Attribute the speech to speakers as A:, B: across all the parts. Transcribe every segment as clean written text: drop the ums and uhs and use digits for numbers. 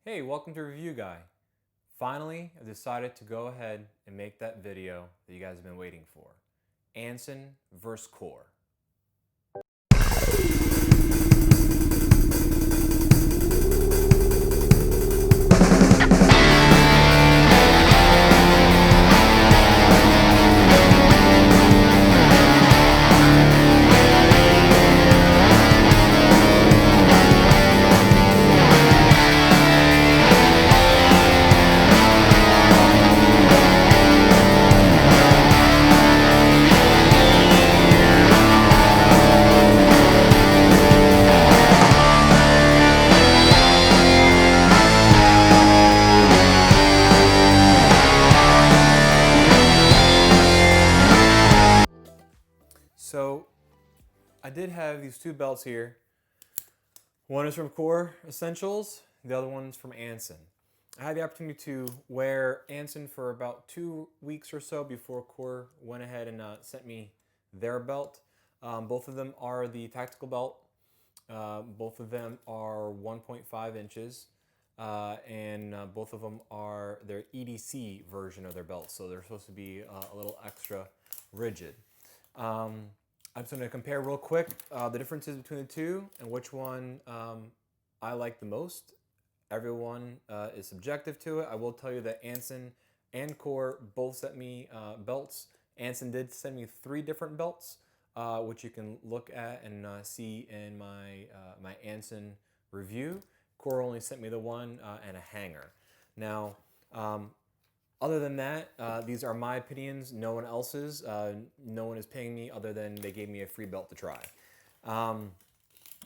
A: Hey, welcome to Review Guy. Finally, I decided to go ahead and make that video that you guys have been waiting for. Anson vs. Core. So I did have these two belts here. One is from Core Essentials, the other one's from Anson. I had the opportunity to wear Anson for about 2 weeks or so before Core went ahead and sent me their belt. Both of them are the tactical belt. Both of them are 1.5 inches. And both of them are their EDC version of their belt, so they're supposed to be a little extra rigid. I'm just going to compare real quick the differences between the two and which one I like the most. Everyone is subjective to it. I will tell you that Anson and Core both sent me belts. Anson did send me 3 different belts, which you can look at and see in my Anson review. Core only sent me the one and a hanger. Now, other than that, these are my opinions, no one else's. No one is paying me other than they gave me a free belt to try.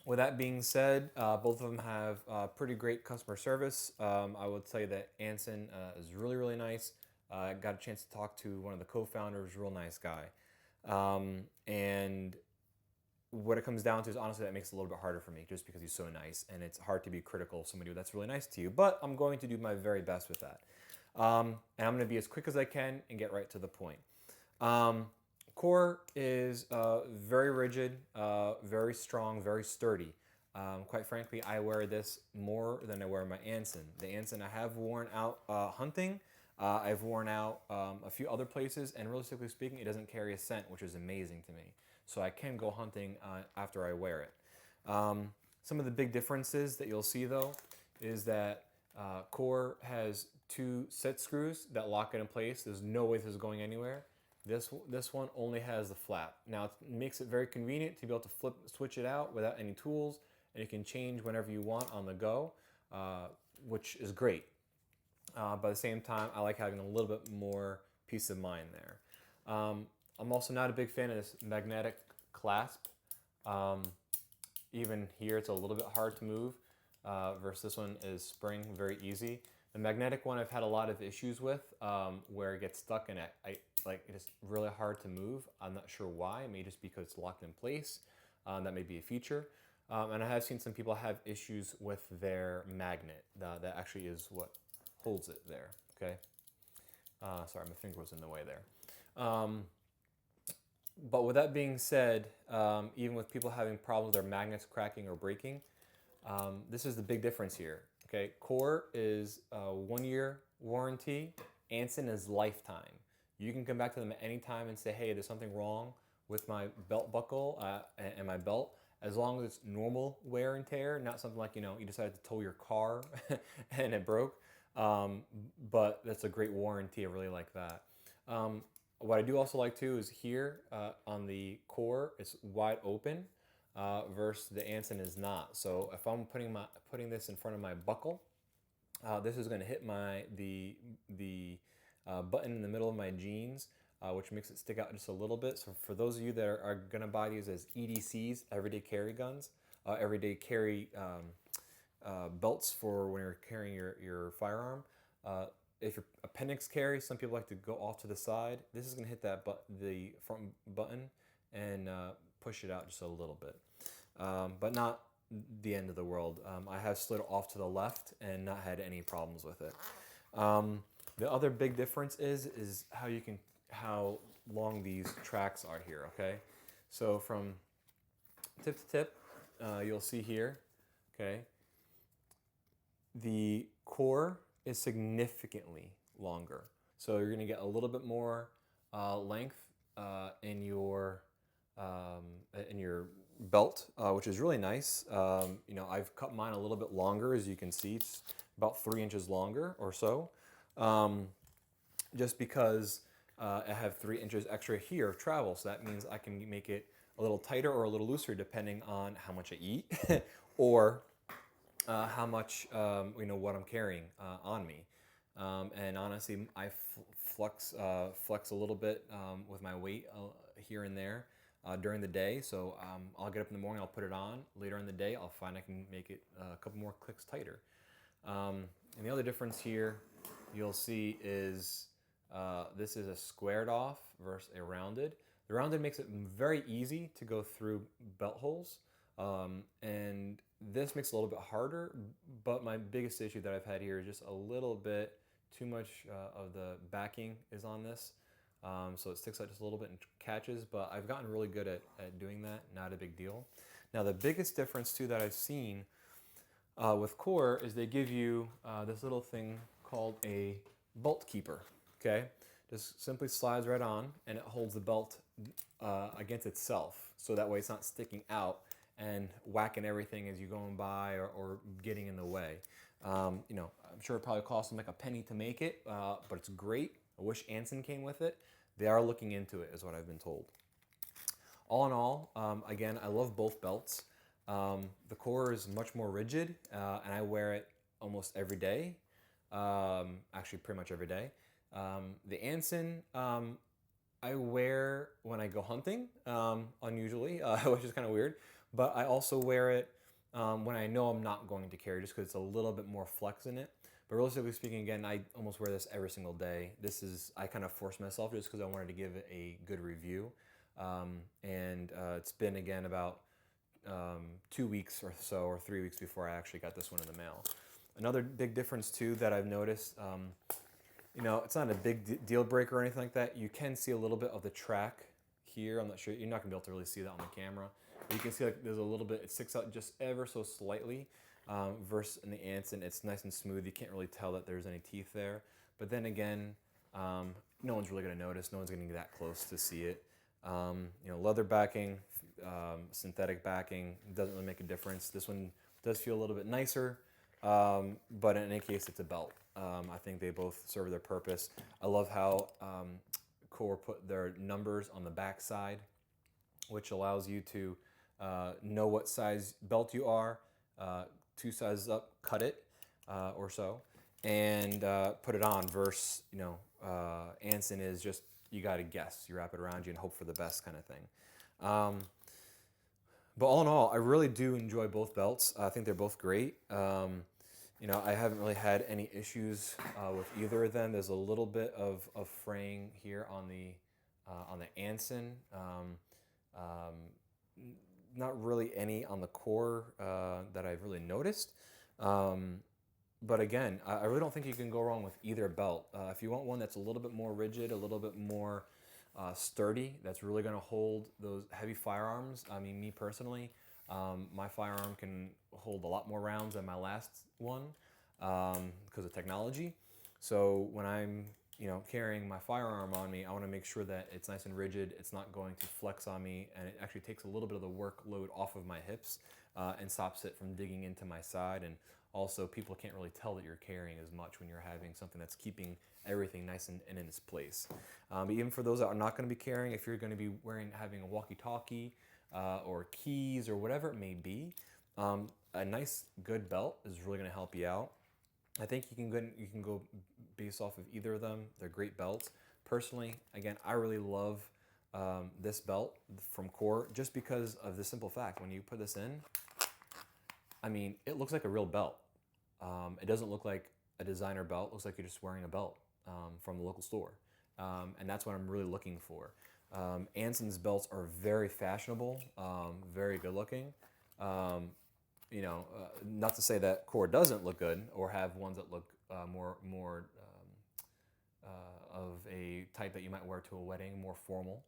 A: With that being said, both of them have pretty great customer service. I will tell you that Anson is really, really nice. I got a chance to talk to one of the co-founders, real nice guy. And what it comes down to is honestly that makes it a little bit harder for me just because he's so nice, and it's hard to be critical of somebody that's really nice to you, but I'm going to do my very best with that. And I'm going to be as quick as I can and get right to the point. Core is very rigid, very strong, very sturdy. Quite frankly, I wear this more than I wear my Anson. The Anson I have worn out hunting. I've worn out a few other places, and realistically speaking, it doesn't carry a scent, which is amazing to me. So I can go hunting after I wear it. Some of the big differences that you'll see though is that Core has 2 set screws that lock it in place. There's no way this is going anywhere. This one only has the flap. Now it makes it very convenient to be able to switch it out without any tools, and you can change whenever you want on the go, which is great. But at the same time, I like having a little bit more peace of mind there. I'm also not a big fan of this magnetic clasp. Even here, it's a little bit hard to move, versus this one is spring, very easy. The magnetic one I've had a lot of issues with, where it gets stuck in it. It's really hard to move. I'm not sure why. Maybe just because it's locked in place. That may be a feature. And I have seen some people have issues with their magnet. That actually is what holds it there. Okay. Sorry, my finger was in the way there. But with that being said, even with people having problems with their magnets cracking or breaking, this is the big difference here. Okay, Core is a 1-year warranty. Anson is lifetime. You can come back to them at any time and say, hey, there's something wrong with my belt buckle and my belt, as long as it's normal wear and tear, not something like, you decided to tow your car and it broke. But that's a great warranty. I really like that. What I do also like too is here on the Core, it's wide open. Versus the Anson is not. So if I'm putting this in front of my buckle, this is going to hit the button in the middle of my jeans, which makes it stick out just a little bit. So for those of you that are going to buy these as EDCs, everyday carry guns, everyday carry belts for when you're carrying your firearm. If your appendix carry, some people like to go off to the side. This is going to hit the front button and push it out just a little bit, but the end of the world. I have slid off to the left and not had any problems with it. The other big difference is how long these tracks are here. Okay, so from tip to tip, you'll see here. Okay, the core is significantly longer, so you're going to get a little bit more length in your belt, which is really nice. You know, I've cut mine a little bit longer, as you can see. It's about 3 inches longer or so, just because I have 3 inches extra here of travel. So that means I can make it a little tighter or a little looser depending on how much I eat or how much, you know, what I'm carrying on me. And honestly, I flex a little bit with my weight here and there during the day. So I'll get up in the morning, I'll put it on. Later in the day, I'll find I can make it a couple more clicks tighter. And the other difference here you'll see is this is a squared off versus a rounded. The rounded makes it very easy to go through belt holes. And this makes it a little bit harder, but my biggest issue that I've had here is just a little bit too much of the backing is on this. So it sticks out just a little bit and catches, but I've gotten really good at doing that, not a big deal. Now the biggest difference too that I've seen with Core is they give you this little thing called a bolt keeper, okay? Just simply slides right on and it holds the belt against itself, so that way it's not sticking out and whacking everything as you're going by or getting in the way. You know, I'm sure it probably cost them like a penny to make it, but it's great. I wish Anson came with it. They are looking into it, is what I've been told. All in all, again, I love both belts. The Core is much more rigid, and I wear it almost every day. Actually, pretty much every day. The Anson, I wear when I go hunting, unusually, which is kind of weird. But I also wear it when I know I'm not going to carry, just because it's a little bit more flex in it. But realistically speaking, again, I almost wear this every single day. I kind of forced myself just because I wanted to give it a good review. It's been, again, about 2 weeks or so, or 3 weeks before I actually got this one in the mail. Another big difference too that I've noticed, you know, it's not a big deal breaker or anything like that. You can see a little bit of the track here. I'm not sure, you're not gonna be able to really see that on the camera. But you can see like there's a little bit, it sticks out just ever so slightly, versus in the Anson, it's nice and smooth. You can't really tell that there's any teeth there. But then again, no one's really gonna notice. No one's gonna get that close to see it. You know, leather backing, synthetic backing, doesn't really make a difference. This one does feel a little bit nicer, but in any case, it's a belt. I think they both serve their purpose. I love how Core put their numbers on the back side, which allows you to know what size belt you are, 2 sizes up, cut it or so, and put it on. Versus, you know, Anson is just, you got to guess. You wrap it around you and hope for the best kind of thing. But all in all, I really do enjoy both belts. I think they're both great. You know, I haven't really had any issues with either of them. There's a little bit of fraying here on the Anson. Not really any on the Core that I've really noticed. But again, I really don't think you can go wrong with either belt. If you want one that's a little bit more rigid, a little bit more sturdy, that's really going to hold those heavy firearms. I mean, me personally, my firearm can hold a lot more rounds than my last one because of technology. So when I'm, you know, carrying my firearm on me, I want to make sure that it's nice and rigid. It's not going to flex on me, and it actually takes a little bit of the workload off of my hips and stops it from digging into my side. And also, people can't really tell that you're carrying as much when you're having something that's keeping everything nice and in its place. But even for those that are not going to be carrying, if you're going to be having a walkie-talkie or keys or whatever it may be, a nice, good belt is really going to help you out. I think you can go based off of either of them. They're great belts. Personally, again, I really love this belt from Core just because of the simple fact, when you put this in, I mean, it looks like a real belt. It doesn't look like a designer belt. It looks like you're just wearing a belt from the local store. And that's what I'm really looking for. Anson's belts are very fashionable, very good looking. not to say that core doesn't look good or have ones that look more of a type that you might wear to a wedding, more formal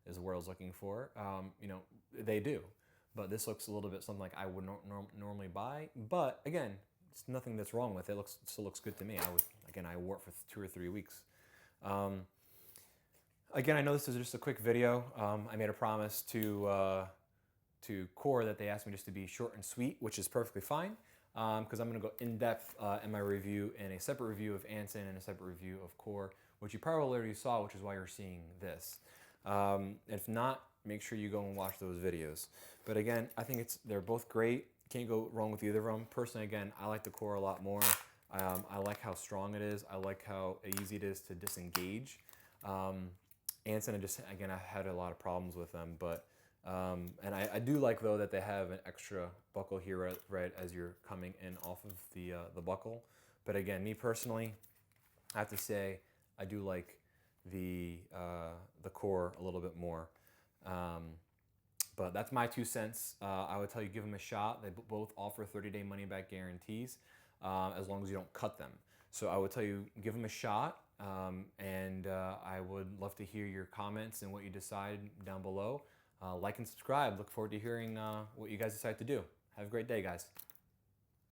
A: is the word I was looking for. They do, but this looks a little bit something like I would normally buy. But again, it's nothing that's wrong with it. Still looks good to me. I wore it for 2 or 3 weeks. Again, I know this is just a quick video. I made a promise to Core that they asked me just to be short and sweet, which is perfectly fine, because I'm going to go in depth in my review, in a separate review of Anson and a separate review of Core, which you probably already saw, which is why you're seeing this. If not, make sure you go and watch those videos. But again, I think they're both great. Can't go wrong with either of them. Personally, again, I like the Core a lot more. I like how strong it is. I like how easy it is to disengage. Anson, I had a lot of problems with them, but and I do like though that they have an extra buckle here right as you're coming in off of the buckle. But again, me personally, I have to say I do like the Core a little bit more. But that's my 2 cents. I would tell you give them a shot. They both offer 30-day money-back guarantees as long as you don't cut them. So I would tell you give them a shot, and I would love to hear your comments and what you decide down below. Like and subscribe. Look forward to hearing what you guys decide to do. Have a great day, guys.